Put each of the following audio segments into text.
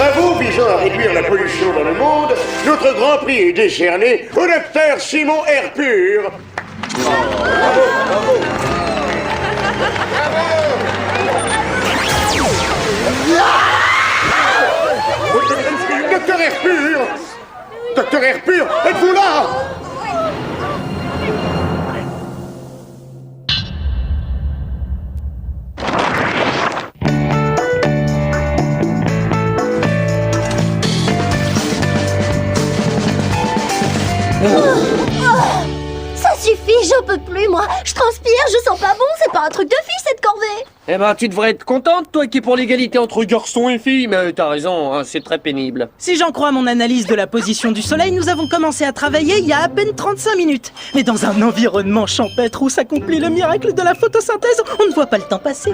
travaux visant à réduire la pollution dans le monde, notre grand prix est décerné au docteur Simon Airpur. Docteur Airpur! Docteur Airpur, êtes-vous là? Ça suffit, j'en peux plus, moi. Je transpire, je sens pas bon, c'est pas un truc de fille, cette corvée. Eh ben, tu devrais être contente, toi qui es pour l'égalité entre garçons et filles, mais t'as raison, hein, c'est très pénible. Si j'en crois mon analyse de la position du soleil, nous avons commencé à travailler il y a à peine 35 minutes. Mais dans un environnement champêtre où s'accomplit le miracle de la photosynthèse, on ne voit pas le temps passer.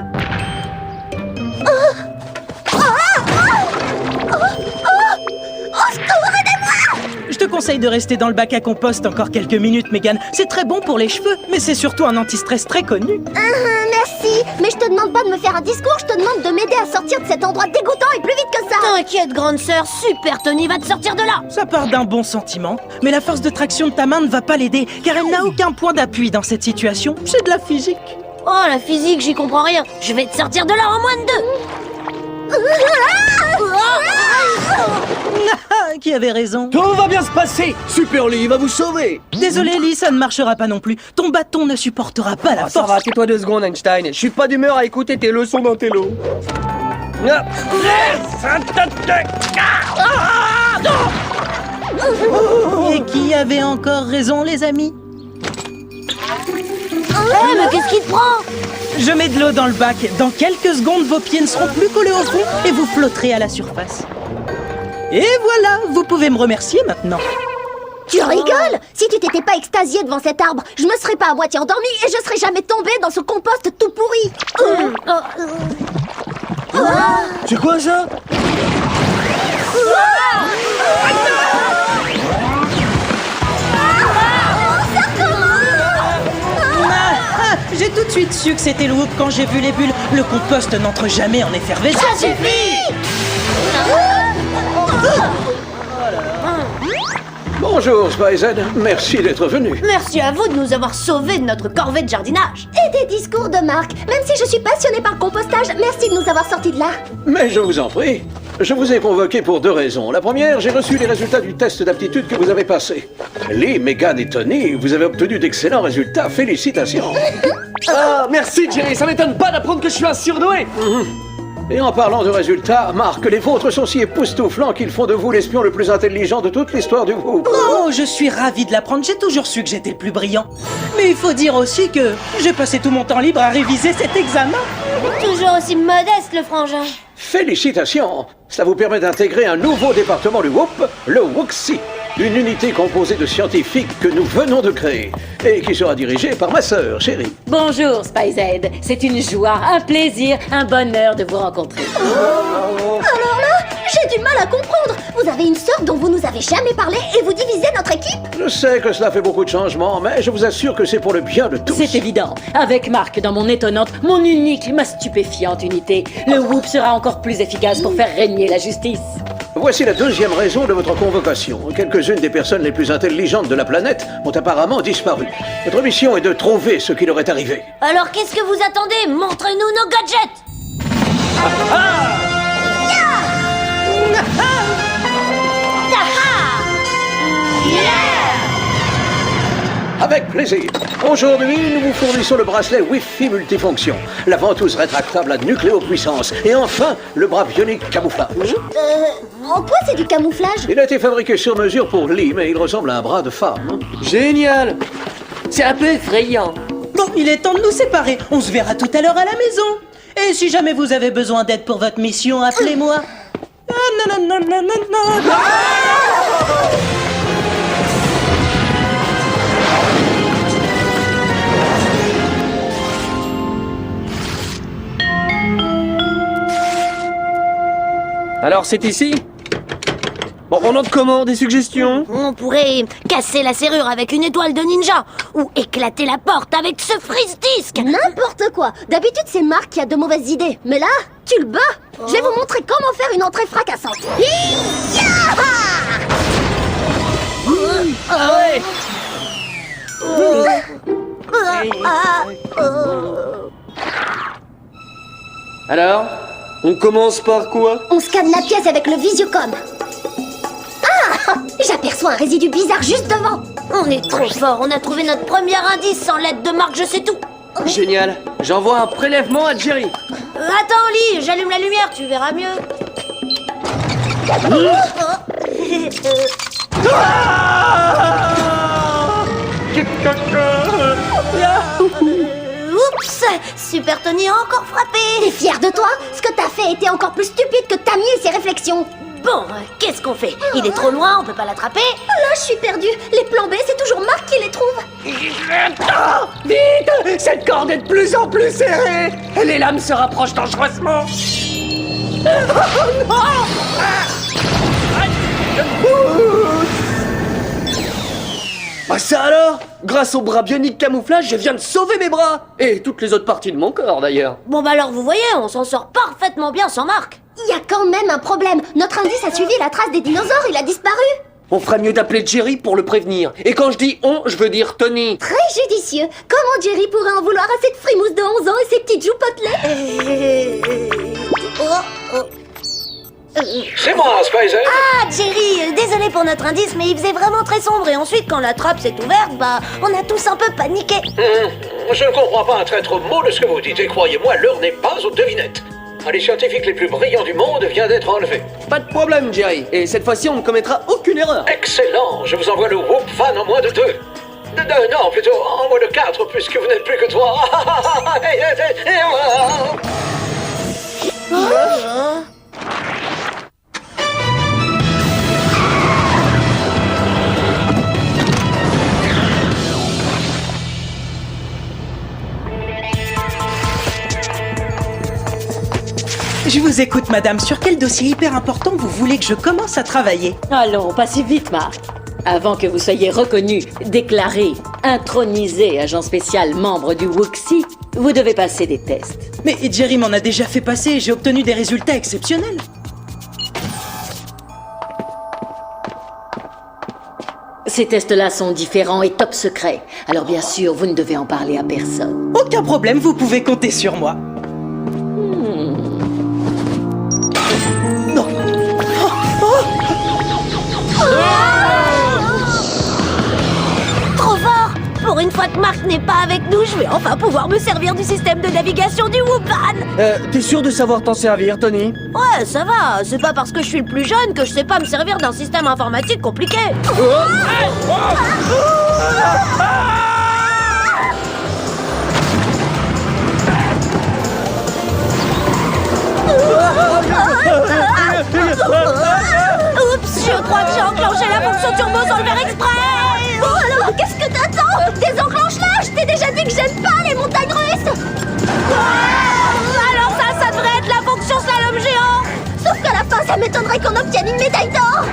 Je te conseille de rester dans le bac à compost encore quelques minutes, Megan. C'est très bon pour les cheveux, mais c'est surtout un anti-stress très connu. Merci, mais je te demande pas de me faire un discours, je te demande de m'aider à sortir de cet endroit dégoûtant et plus vite que ça. T'inquiète, grande sœur, Super Tony va te sortir de là. Ça part d'un bon sentiment, mais la force de traction de ta main ne va pas l'aider, car elle n'a aucun point d'appui dans cette situation. C'est de la physique. Oh, la physique, j'y comprends rien. Je vais te sortir de là en moins de 2. Qui avait raison. Tout va bien se passer. Super Lee va vous sauver. Désolé, Lee, ça ne marchera pas non plus. Ton bâton ne supportera pas la Ça force. va, tais-toi 2 secondes, Einstein. Je suis pas d'humeur à écouter tes leçons d'intello. Et qui avait encore raison, les amis? Mais qu'est-ce qui te prend? Je mets de l'eau dans le bac. Dans quelques secondes, vos pieds ne seront plus collés au fond et vous flotterez à la surface. Et voilà, vous pouvez me remercier maintenant. Tu rigoles? Si tu t'étais pas extasié devant cet arbre, je me serais pas à moitié endormie et je serais jamais tombée dans ce compost tout pourri. C'est quoi ça? J'ai tout de suite su que c'était le whoop quand j'ai vu les bulles. Le compost n'entre jamais en effervescence. Ça suffit! Bonjour, Spizen. Merci d'être venu. Merci à vous de nous avoir sauvés de notre corvée de jardinage. Et des discours de Marc. Même si je suis passionnée par le compostage, merci de nous avoir sortis de là. Mais je vous en prie. Je vous ai convoqué pour 2 raisons. La première, j'ai reçu les résultats du test d'aptitude que vous avez passé. Lee, Megan et Tony, vous avez obtenu d'excellents résultats. Félicitations. Ah, merci Jerry, ça m'étonne pas d'apprendre que je suis un surdoué. Et en parlant de résultats, Marc, les vôtres sont si époustouflants qu'ils font de vous l'espion le plus intelligent de toute l'histoire du groupe. Oh, je suis ravi de l'apprendre. J'ai toujours su que j'étais le plus brillant. Mais il faut dire aussi que j'ai passé tout mon temps libre à réviser cet examen. Toujours aussi modeste, le frangin. Félicitations. Cela vous permet d'intégrer un nouveau département du WOOP, le WOOXI. Une unité composée de scientifiques que nous venons de créer et qui sera dirigée par ma sœur, chérie. Bonjour, Spicehead. C'est une joie, un plaisir, un bonheur de vous rencontrer. Alors là, j'ai du mal à comprendre. Vous avez une sœur dont vous nous avez jamais parlé et vous divisez notre équipe? Je sais que cela fait beaucoup de changements, mais je vous assure que c'est pour le bien de tous. C'est évident. Avec Marc dans mon étonnante, mon unique, ma stupéfiante unité, le WOOP sera encore plus efficace pour faire régner la justice. Voici la deuxième raison de votre convocation. Quelques-unes des personnes les plus intelligentes de la planète ont apparemment disparu. Notre mission est de trouver ce qui leur est arrivé. Alors qu'est-ce que vous attendez? Montrez-nous nos gadgets. Avec plaisir. Aujourd'hui, nous vous fournissons le bracelet Wi-Fi multifonction, la ventouse rétractable à nucléopuissance et enfin, le bras bionique camouflage. En quoi c'est du camouflage? Il a été fabriqué sur mesure pour Lee, mais il ressemble à un bras de femme. Génial. C'est un peu effrayant. Bon, il est temps de nous séparer. On se verra tout à l'heure à la maison. Et si jamais vous avez besoin d'aide pour votre mission, appelez-moi. Ah, non, non, non, non, non, non. Alors c'est ici? Bon, Bon, on entre comment? Des suggestions? On pourrait casser la serrure avec une étoile de ninja ou éclater la porte avec ce freeze-disque. N'importe quoi. D'habitude, c'est Marc qui a de mauvaises idées. Mais là, tu le bats. Je vais vous montrer comment faire une entrée fracassante. Hi-ya! Ah ouais! Alors, on commence par quoi? On scanne la pièce avec le visiocom. Ah! J'aperçois un résidu bizarre juste devant. On est trop fort, on a trouvé notre premier indice sans l'aide de Marc, je sais tout. Génial. J'envoie un prélèvement à Jerry. Attends, Lee, j'allume la lumière, tu verras mieux. Oups, Super Tony a encore frappé. T'es fier de toi? Ce que t'as fait était encore plus stupide que Tammy et ses réflexions. Bon, qu'est-ce qu'on fait? Il est trop loin, on peut pas l'attraper? Là, je suis perdue. Les plans B, c'est toujours Marc qui les trouve. Vite! Cette corde est de plus en plus serrée! Et les lames se rapprochent dangereusement! Ah ça alors? Grâce au bras bionique camouflage, je viens de sauver mes bras! Et toutes les autres parties de mon corps d'ailleurs. Bon bah alors vous voyez, on s'en sort parfaitement bien sans Marc. Il y a quand même un problème. Notre indice a suivi la trace des dinosaures, il a disparu. On ferait mieux d'appeler Jerry pour le prévenir. Et quand je dis on, je veux dire Tony. Très judicieux. Comment Jerry pourrait en vouloir à cette frimousse de 11 ans et ses petites joues potelées? C'est moi, Spicer. Ah, Jerry, désolé pour notre indice, mais il faisait vraiment très sombre. Et ensuite, quand la trappe s'est ouverte, bah, on a tous un peu paniqué. Je ne comprends pas un traître mot de ce que vous dites, et croyez-moi, l'heure n'est pas aux devinettes. Un des scientifiques les plus brillants du monde vient d'être enlevé. Pas de problème, Jerry. Et cette fois-ci, on ne commettra aucune erreur. Excellent, je vous envoie le Whoop Fan en moins de 2. Non, plutôt en moins de 4, puisque vous n'êtes plus que 3. Je vous écoute, madame. Sur quel dossier hyper important vous voulez que je commence à travailler? Allons, passez vite, Marc. Avant que vous soyez reconnu, déclaré, intronisé agent spécial membre du WUXI, vous devez passer des tests. Mais Jerry m'en a déjà fait passer et j'ai obtenu des résultats exceptionnels. Ces tests-là sont différents et top secrets. Alors bien sûr, vous ne devez en parler à personne. Aucun problème, vous pouvez compter sur moi. Non. Trop fort! Pour une fois que Marc n'est pas avec nous, je vais enfin pouvoir me servir du système de navigation du Whoopan! T'es sûr de savoir t'en servir, Tony? Ouais, ça va, c'est pas parce que je suis le plus jeune que je sais pas me servir d'un système informatique compliqué. Oups, je crois que j'ai enclenché la fonction turbo sans le faire exprès. Bon alors, qu'est-ce que t'attends? Désenclenche-la. Je t'ai déjà dit que j'aime pas les montagnes russes. Alors ça devrait être la fonction slalom géant. Sauf qu'à la fin, ça m'étonnerait qu'on obtienne une médaille d'or.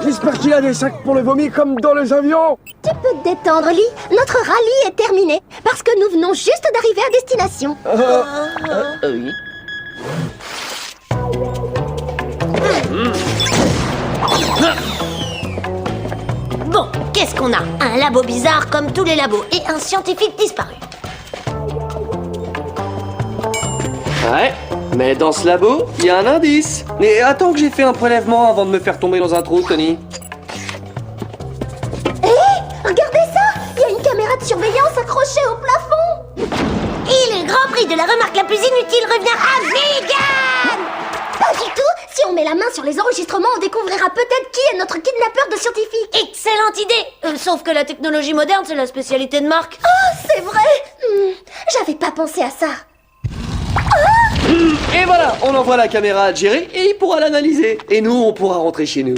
J'espère qu'il a des sacs pour le vomi comme dans les avions. Tu peux te détendre, Lee. Notre rallye est terminé parce que nous venons juste d'arriver à destination. Oui. Bon, qu'est-ce qu'on a? Un labo bizarre comme tous les labos et un scientifique disparu. Ouais, mais dans ce labo, il y a un indice. Mais attends que j'ai fait un prélèvement avant de me faire tomber dans un trou, Tony. Regardez ça. Il y a une caméra de surveillance accrochée au plafond. Et le grand prix de la remarque la plus inutile revient à Vegan! Pas du tout. Si on met la main sur les enregistrements, on découvrira peut-être qui est notre kidnappeur de scientifiques. Excellente idée! Sauf que la technologie moderne, c'est la spécialité de Marc. Oh, c'est vrai. J'avais pas pensé à ça. Et voilà, on envoie la caméra à Jerry et il pourra l'analyser. Et nous, on pourra rentrer chez nous.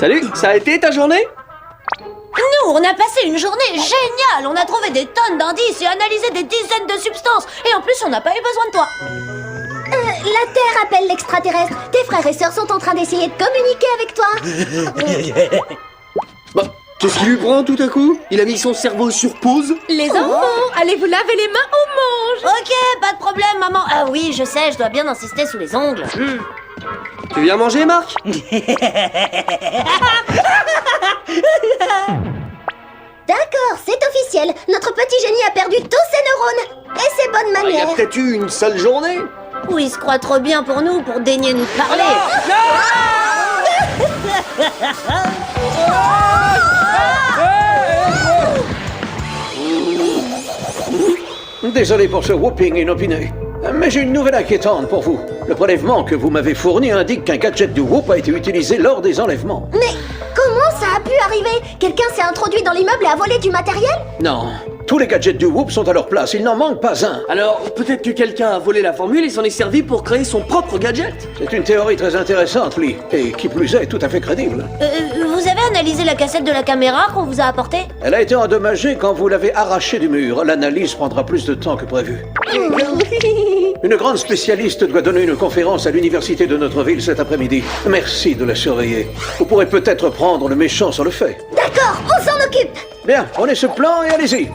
Salut, ça a été ta journée? Nous, on a passé une journée géniale. On a trouvé des tonnes d'indices et analysé des dizaines de substances. Et en plus, on n'a pas eu besoin de toi. La Terre appelle l'extraterrestre. Tes frères et sœurs sont en train d'essayer de communiquer avec toi. Bah, qu'est-ce qui lui prend tout à coup? Il a mis son cerveau sur pause? Les enfants, allez vous laver les mains au mange. Ok, pas de problème, maman. Ah oui, je sais, je dois bien insister sous les ongles. Tu viens manger, Marc? D'accord, c'est officiel. Notre petit génie a perdu tous ses neurones. Et ses bonnes Il y a manières. peut-être eu une sale journée? Ou il se croit trop bien pour nous, pour daigner nous parler. Désolé pour ce whooping inopiné. Mais j'ai une nouvelle inquiétante pour vous. Le prélèvement que vous m'avez fourni indique qu'un gadget du Whoop a été utilisé lors des enlèvements. Mais comment ça a pu arriver? Quelqu'un s'est introduit dans l'immeuble et a volé du matériel? Non, tous les gadgets du Whoop sont à leur place, il n'en manque pas un. Alors, peut-être que quelqu'un a volé la formule et s'en est servi pour créer son propre gadget? C'est une théorie très intéressante, Lee, et qui plus est, tout à fait crédible. Vous avez analysé la cassette de la caméra qu'on vous a apportée? Elle a été endommagée quand vous l'avez arrachée du mur. L'analyse prendra plus de temps que prévu. Une grande spécialiste doit donner une conférence à l'université de notre ville cet après-midi. Merci de la surveiller. Vous pourrez peut-être prendre le méchant sur le fait. D'accord, on s'en occupe. Bien, prenez ce plan et allez-y.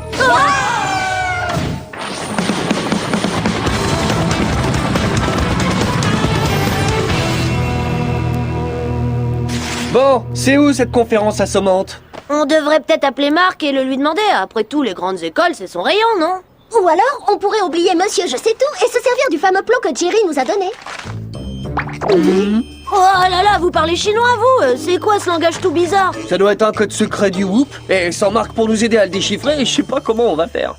Bon, c'est où cette conférence assommante? On devrait peut-être appeler Marc et le lui demander. Après tout, les grandes écoles, c'est son rayon, non? Ou alors, on pourrait oublier Monsieur Je sais tout et se servir du fameux plan que Jerry nous a donné. Oh là là, vous parlez chinois, vous? C'est quoi ce langage tout bizarre? Ça doit être un code secret du Whoop. Et sans Marc pour nous aider à le déchiffrer, je sais pas comment on va faire.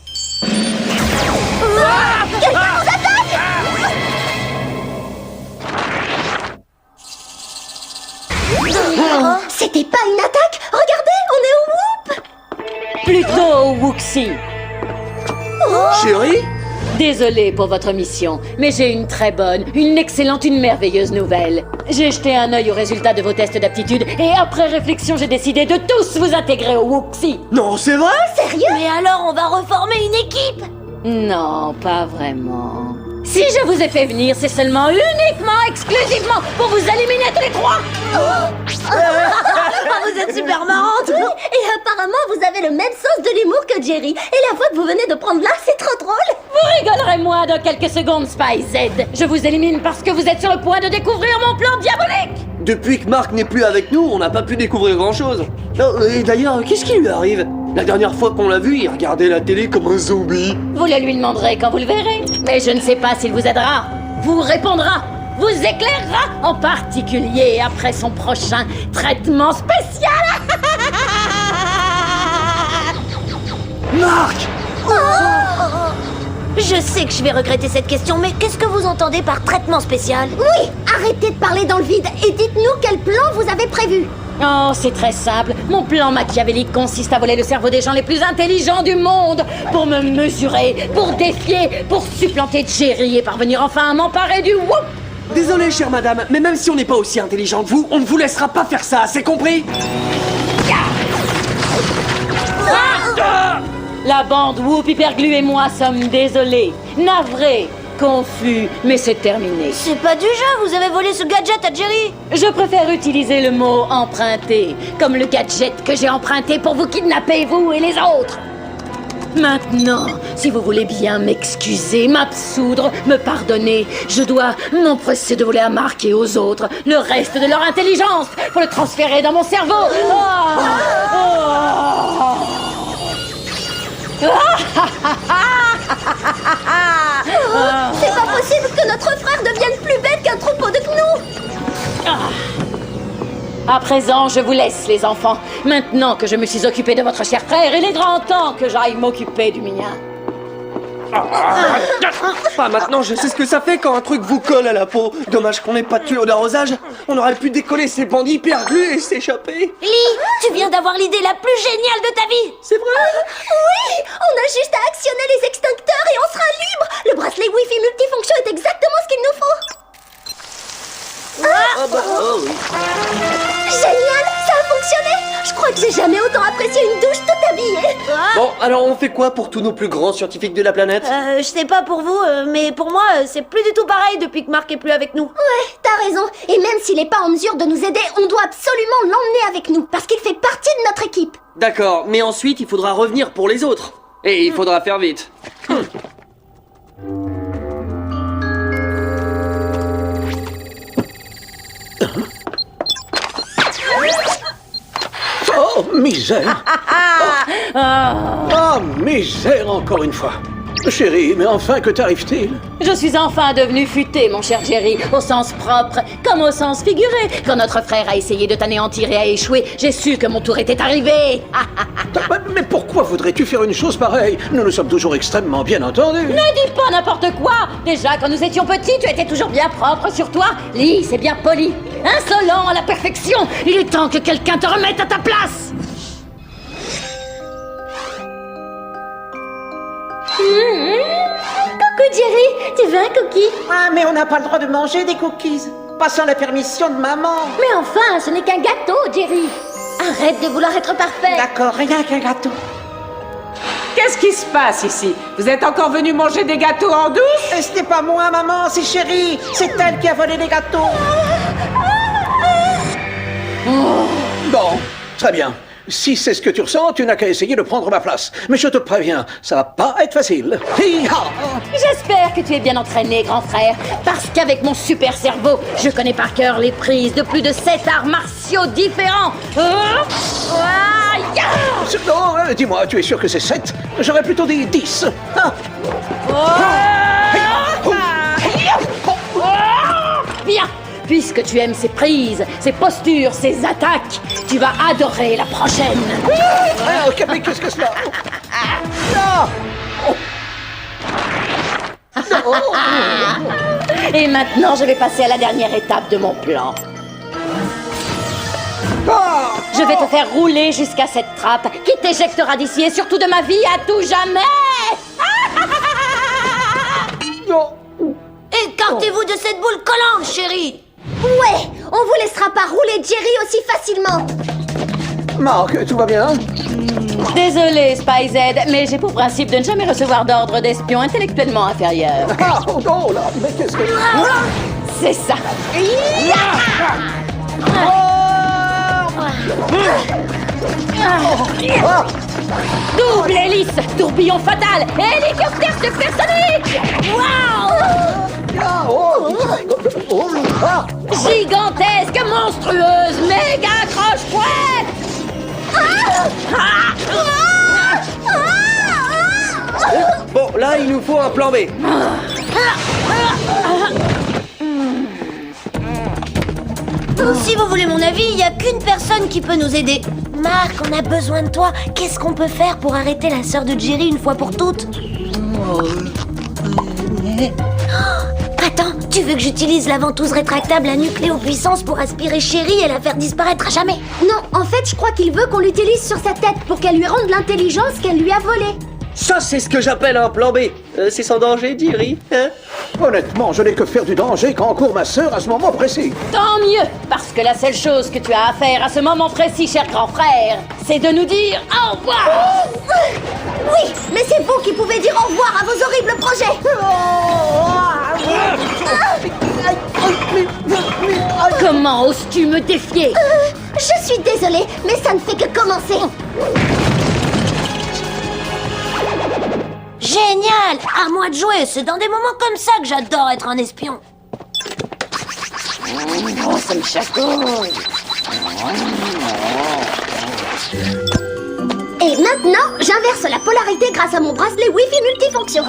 C'était pas une attaque. Regardez, on est au Whoop. Plutôt au Wuxi. Chérie? Désolée pour votre mission, mais j'ai une très bonne, une excellente, une merveilleuse nouvelle. J'ai jeté un œil aux résultats de vos tests d'aptitude et après réflexion, j'ai décidé de tous vous intégrer au Wuxi. Non, c'est vrai? Sérieux? Mais alors, on va reformer une équipe? Non, pas vraiment. Si je vous ai fait venir, c'est seulement, uniquement, exclusivement pour vous éliminer tous les trois. Vous êtes super marrante! Et apparemment, vous avez le même sens de l'humour que Jerry. Et la voix que vous venez de prendre là, c'est trop drôle. Vous rigolerez moi dans quelques secondes, Spy Z. Je vous élimine parce que vous êtes sur le point de découvrir mon plan diabolique. Depuis que Marc n'est plus avec nous, on n'a pas pu découvrir grand-chose. Non, et d'ailleurs, qu'est-ce qui lui arrive? La dernière fois qu'on l'a vu, il regardait la télé comme un zombie. Vous le lui demanderez quand vous le verrez. Mais je ne sais pas s'il vous aidera, vous répondra, vous éclairera, en particulier après son prochain traitement spécial. Marc! Je sais que je vais regretter cette question, mais qu'est-ce que vous entendez par traitement spécial? Oui, arrêtez de parler dans le vide et dites-nous quel plan vous avez prévu. Oh, c'est très simple. Mon plan machiavélique consiste à voler le cerveau des gens les plus intelligents du monde pour me mesurer, pour défier, pour supplanter Jerry et parvenir enfin à m'emparer du Whoop. Désolé, chère madame, mais même si on n'est pas aussi intelligent que vous, on ne vous laissera pas faire ça, c'est compris? La bande Whoop, Hyperglue et moi sommes désolés, navrés, confus, mais c'est terminé. C'est pas du jeu, vous avez volé ce gadget à Jerry! Je préfère utiliser le mot emprunter, comme le gadget que j'ai emprunté pour vous kidnapper, vous et les autres. Maintenant, si vous voulez bien m'excuser, m'absoudre, me pardonner, je dois m'empresser de voler à Marc et aux autres le reste de leur intelligence pour le transférer dans mon cerveau. C'est pas possible que notre frère devienne plus bête qu'un troupeau de gnous. À présent, je vous laisse, les enfants. Maintenant que je me suis occupé de votre cher frère, il est grand temps que j'aille m'occuper du mien. Ah, maintenant je sais ce que ça fait quand un truc vous colle à la peau. Dommage qu'on n'ait pas de tuyau d'arrosage. On aurait pu décoller ces bandits hyperglus et s'échapper. Lee, tu viens d'avoir l'idée la plus géniale de ta vie! C'est vrai? Oui, on a juste à actionner les extincteurs et on sera libre. Le bracelet Wi-Fi multifonction est exactement ce qu'il nous faut. Oh oui. Génial, ça fonctionné! Je crois que j'ai jamais autant apprécié une douche toute habillée! Bon, alors on fait quoi pour tous nos plus grands scientifiques de la planète? Je sais pas pour vous, mais pour moi, c'est plus du tout pareil depuis que Marc est plus avec nous. Ouais, t'as raison. Et même s'il est pas en mesure de nous aider, on doit absolument l'emmener avec nous, parce qu'il fait partie de notre équipe. D'accord, mais ensuite il faudra revenir pour les autres. Et il faudra faire vite. Oh, misère! Oh, misère encore une fois! Chérie, mais enfin, que t'arrive-t-il? Je suis enfin devenu futé, mon cher Jerry, au sens propre comme au sens figuré. Quand notre frère a essayé de t'anéantir et a échoué, j'ai su que mon tour était arrivé. Mais pourquoi voudrais-tu faire une chose pareille? Nous nous sommes toujours extrêmement bien entendus. Ne dis pas n'importe quoi. Déjà, quand nous étions petits, tu étais toujours bien propre sur toi, lisse et bien poli. Insolent à la perfection. Il est temps que quelqu'un te remette à ta place. Coucou Jerry, tu veux un cookie? Ah, mais on n'a pas le droit de manger des cookies. Pas sans la permission de maman. Mais enfin, ce n'est qu'un gâteau, Jerry. Arrête de vouloir être parfait. D'accord, rien qu'un gâteau. Qu'est-ce qui se passe ici? Vous êtes encore venu manger des gâteaux en douce? Et ce n'est pas moi, maman, c'est Chérie. C'est elle qui a volé les gâteaux. Bon, très bien. Si c'est ce que tu ressens, tu n'as qu'à essayer de prendre ma place. Mais je te préviens, ça va pas être facile. Hi-ha! J'espère que tu es bien entraîné, grand frère, parce qu'avec mon super cerveau, je connais par cœur les prises de plus de 7 arts martiaux différents. Non, dis-moi, tu es sûr que c'est 7? J'aurais plutôt dit 10. Ah. Bien, puisque tu aimes ces prises, ces postures, ces attaques, tu vas adorer la prochaine. Ah, ok, mais qu'est-ce que cela? Et maintenant, je vais passer à la dernière étape de mon plan. Je vais te faire rouler jusqu'à cette trappe qui t'éjectera d'ici et surtout de ma vie à tout jamais. Écartez-vous de cette boule collante, chérie. Ouais, on vous laissera pas rouler Jerry aussi facilement. Marc, tout va bien? Désolé, Spy Z, mais j'ai pour principe de ne jamais recevoir d'ordre d'espion intellectuellement inférieur. Ah, oh là, mais qu'est-ce que... C'est ça. Double hélice, tourbillon fatal, hélicoptère supersonique. Gigantesque, monstrueuse, méga croche-fouette. Bon, là il nous faut un plan B. Si vous voulez mon avis, il n'y a qu'une personne qui peut nous aider. Marc, on a besoin de toi. Qu'est-ce qu'on peut faire pour arrêter la sœur de Jerry une fois pour toutes? Attends, tu veux que j'utilise la ventouse rétractable à nucléopuissance pour aspirer Chérie et la faire disparaître à jamais? Non, en fait, je crois qu'il veut qu'on l'utilise sur sa tête pour qu'elle lui rende l'intelligence qu'elle lui a volée. Ça, c'est ce que j'appelle un plan B. C'est sans danger, Jerry, hein? Honnêtement, je n'ai que faire du danger quand court ma sœur à ce moment précis. Tant mieux, parce que la seule chose que tu as à faire à ce moment précis, cher grand frère, c'est de nous dire au revoir. Oui, mais c'est vous qui pouvez dire au revoir à vos horribles projets. Comment oses-tu me défier? Je suis désolée, mais ça ne fait que commencer. Génial! À moi de jouer, c'est dans des moments comme ça que j'adore être un espion. Oh, ça me chatouille. Et maintenant, j'inverse la polarité grâce à mon bracelet Wi-Fi multifonction.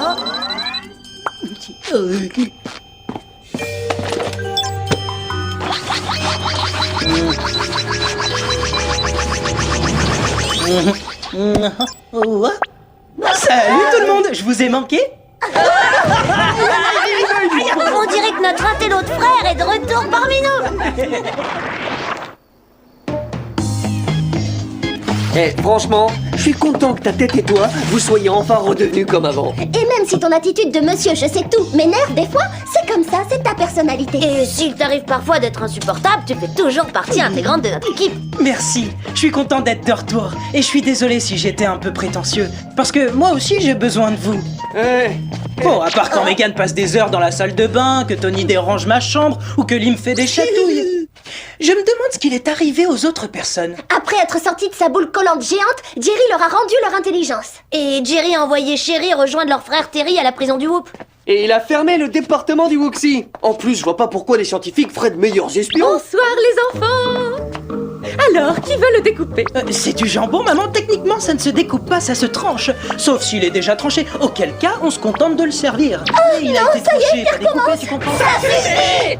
Salut tout le monde, je vous ai manqué? On dirait que notre intello de frère est de retour parmi nous. Eh, franchement, je suis content que ta tête et toi, vous soyez enfin redevenus comme avant. Et même si ton attitude de monsieur je sais tout m'énerve des fois, c'est comme ça, c'est ta personnalité. Et s'il t'arrive parfois d'être insupportable, tu fais toujours partie intégrante de notre équipe. Merci, je suis content d'être de retour. Et je suis désolé si j'étais un peu prétentieux. Parce que moi aussi j'ai besoin de vous. Bon, à part quand Megan passe des heures dans la salle de bain, que Tony dérange ma chambre, ou que Lee me fait des chatouilles. Je me demande ce qu'il est arrivé aux autres personnes. Après être sorti de sa boule collante géante, Jerry leur a rendu leur intelligence. Et Jerry a envoyé Sherry rejoindre leur frère Terry à la prison du Whoop. Et il a fermé le département du Wuxi. En plus, je vois pas pourquoi les scientifiques feraient de meilleurs espions. Bonsoir les enfants. Alors, qui veut le découper? C'est du jambon, maman. Techniquement, ça ne se découpe pas, ça se tranche. Sauf s'il est déjà tranché. Auquel cas, on se contente de le servir. Oh non, ça y est, il recommence. Tu comprends? Ça suffit!